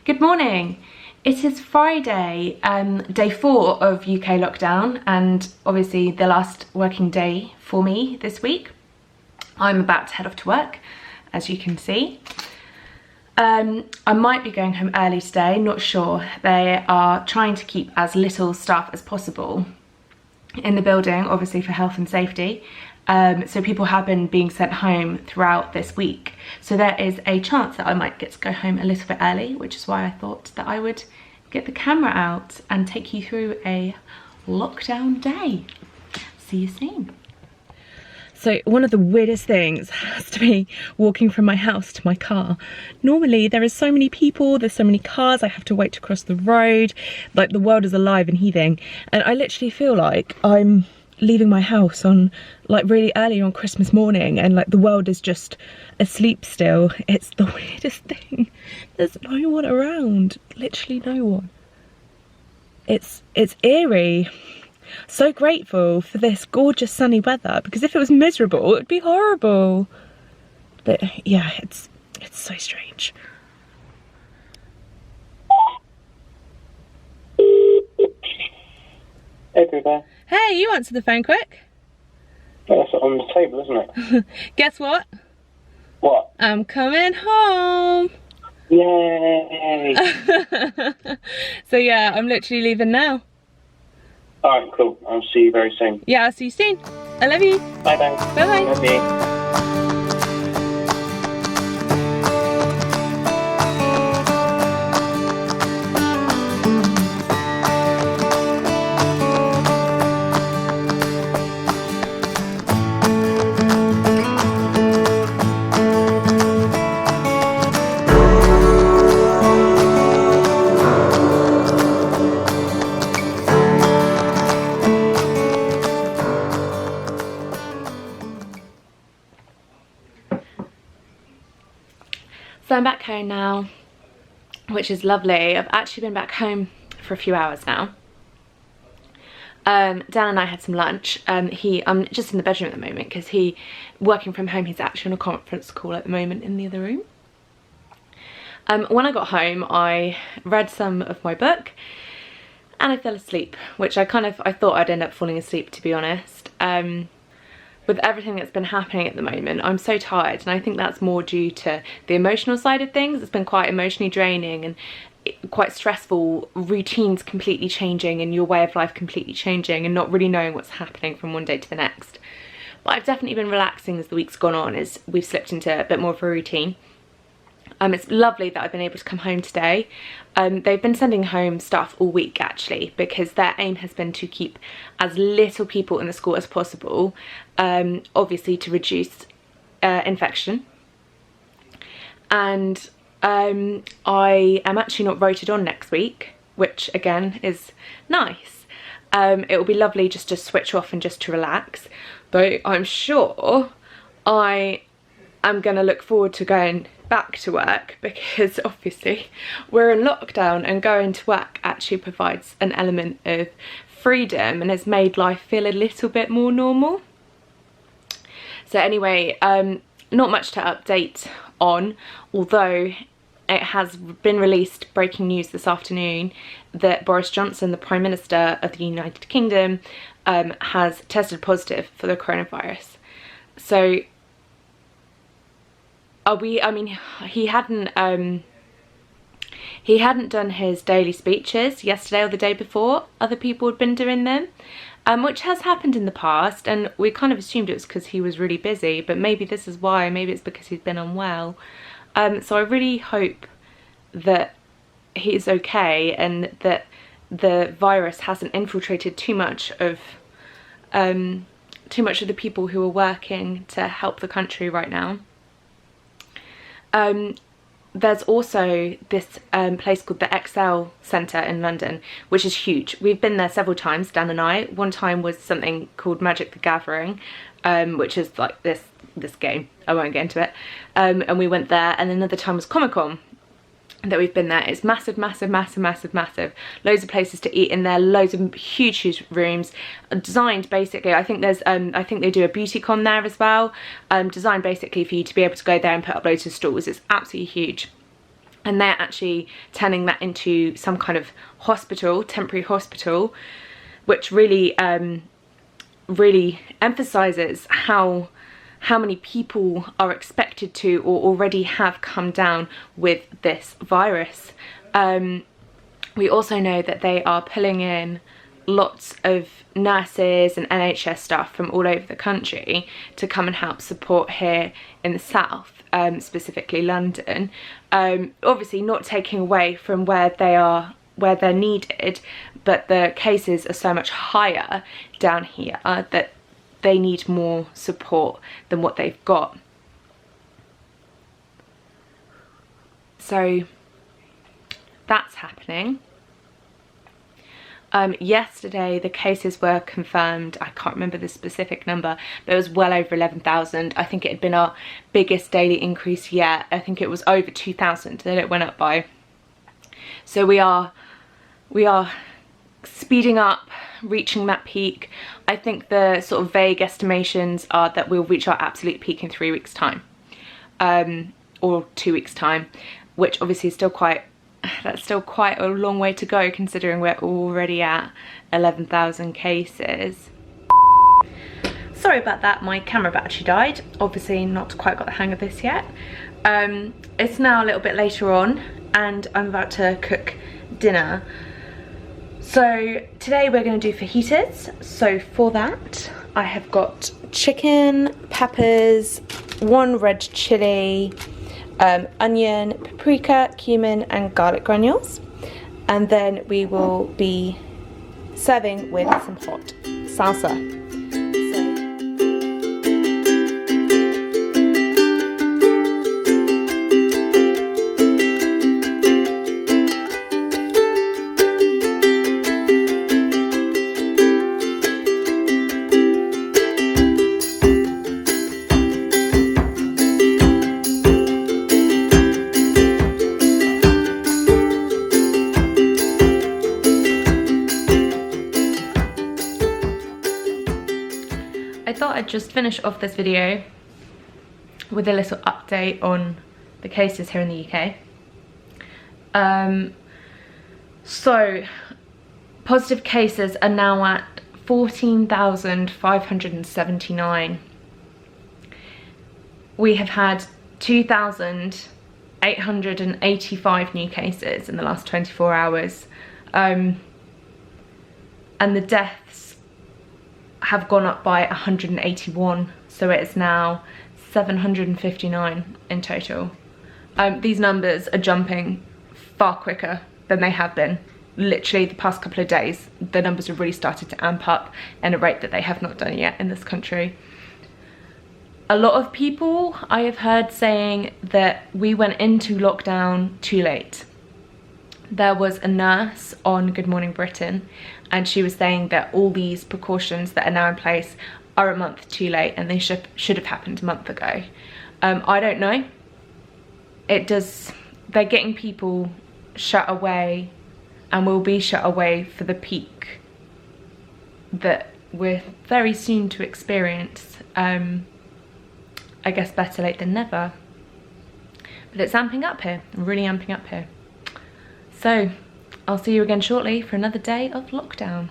Good morning. It is Friday, day 4 of UK lockdown, and obviously the last working day for me this week. I'm about to head off to work, as you can see. I might be going home early today, not sure. They are trying to keep as little staff as possible in the building, obviously for health and safety. So people have been being sent home throughout this week. So there is a chance that I might get to go home a little bit early, which is why I thought that I would get the camera out and take you through a lockdown day. See you soon. So one of the weirdest things has to be walking from my house to my car. Normally there is so many people, there's so many cars, I have to wait to cross the road, like the world is alive and heaving. And I literally feel like I'm leaving my house on like really early on Christmas morning and like the world is just asleep still. It's the weirdest thing. There's no one around, literally no one. It's eerie. So grateful for this gorgeous sunny weather, because if it was miserable it would be horrible. But yeah, it's so strange. Hey, Cooper. Hey, you answered the phone quick. Yeah, that's on the table, isn't it? Guess what? What? I'm coming home. Yay! So yeah, I'm literally leaving now. Alright, cool. I'll see you very soon. Yeah, I'll see you soon. I love you. Bye bye. Bye bye. Love you. So I'm back home now, which is lovely. I've actually been back home for a few hours now. Dan and I had some lunch. I'm just in the bedroom at the moment because working from home, he's actually on a conference call at the moment in the other room. When I got home, I read some of my book and I fell asleep, which I thought I'd end up falling asleep, to be honest. With everything that's been happening at the moment, I'm so tired, and I think that's more due to the emotional side of things. It's been quite emotionally draining and quite stressful, routines completely changing and your way of life completely changing and not really knowing what's happening from one day to the next. But I've definitely been relaxing as the week's gone on, as we've slipped into a bit more of a routine. It's lovely that I've been able to come home today. They've been sending home stuff all week actually, because their aim has been to keep as little people in the school as possible, obviously to reduce infection. And I am actually not rotated on next week, which again is nice. It will be lovely just to switch off and just to relax, though I'm sure I am going to look forward to going back to work, because obviously we're in lockdown and going to work actually provides an element of freedom and has made life feel a little bit more normal. So anyway, not much to update on, although it has been released, breaking news this afternoon, that Boris Johnson, the Prime Minister of the United Kingdom, has tested positive for the coronavirus. So I mean, he hadn't done his daily speeches yesterday or the day before. Other people had been doing them, which has happened in the past, and we kind of assumed it was because he was really busy, but maybe this is why. Maybe it's because he's been unwell. So I really hope that he's okay and that the virus hasn't infiltrated too much of the people who are working to help the country right now. There's also this place called the Excel Centre in London, which is huge. We've been there several times, Dan and I. One time was something called Magic the Gathering, which is like this game. I won't get into it. And we went there, and another time was Comic-Con that we've been there. It's massive, massive, massive, massive, massive. Loads of places to eat in there, loads of huge rooms, designed basically, I think there's I think they do a beauty con there as well, designed basically for you to be able to go there and put up loads of stalls. It's absolutely huge. and they're actually turning that into some kind of hospital, temporary hospital, which really really emphasizes how many people are expected to or already have come down with this virus. We also know that they are pulling in lots of nurses and NHS staff from all over the country to come and help support here in the south, specifically London. Obviously not taking away from where they're needed, but the cases are so much higher down here that they need more support than what they've got. So that's happening. Yesterday the cases were confirmed, I can't remember the specific number, but it was well over 11,000. I think it had been our biggest daily increase yet. I think it was over 2,000 that it went up by. So we are speeding up, reaching that peak. I think the sort of vague estimations are that we'll reach our absolute peak in 3 weeks time, or 2 weeks time, which obviously is still quite a long way to go considering we're already at 11,000 cases. Sorry about that, my camera battery died. Obviously not quite got the hang of this yet. It's now a little bit later on and I'm about to cook dinner. So today we're going to do fajitas. So for that I have got chicken, peppers, 1 red chilli, onion, paprika, cumin and garlic granules, and then we will be serving with some hot salsa. I thought I'd just finish off this video with a little update on the cases here in the UK. So positive cases are now at 14,579. We have had 2,885 new cases in the last 24 hours. And the deaths have gone up by 181, so it is now 759 in total. These numbers are jumping far quicker than they have been. Literally the past couple of days, the numbers have really started to amp up at a rate that they have not done yet in this country. A lot of people I have heard saying that we went into lockdown too late. There was a nurse on Good Morning Britain and she was saying that all these precautions that are now in place are a month too late and they should have happened a month ago. I don't know. They're getting people shut away and will be shut away for the peak that we're very soon to experience. I guess better late than never. But it's amping up here, really amping up here. So I'll see you again shortly for another day of lockdown.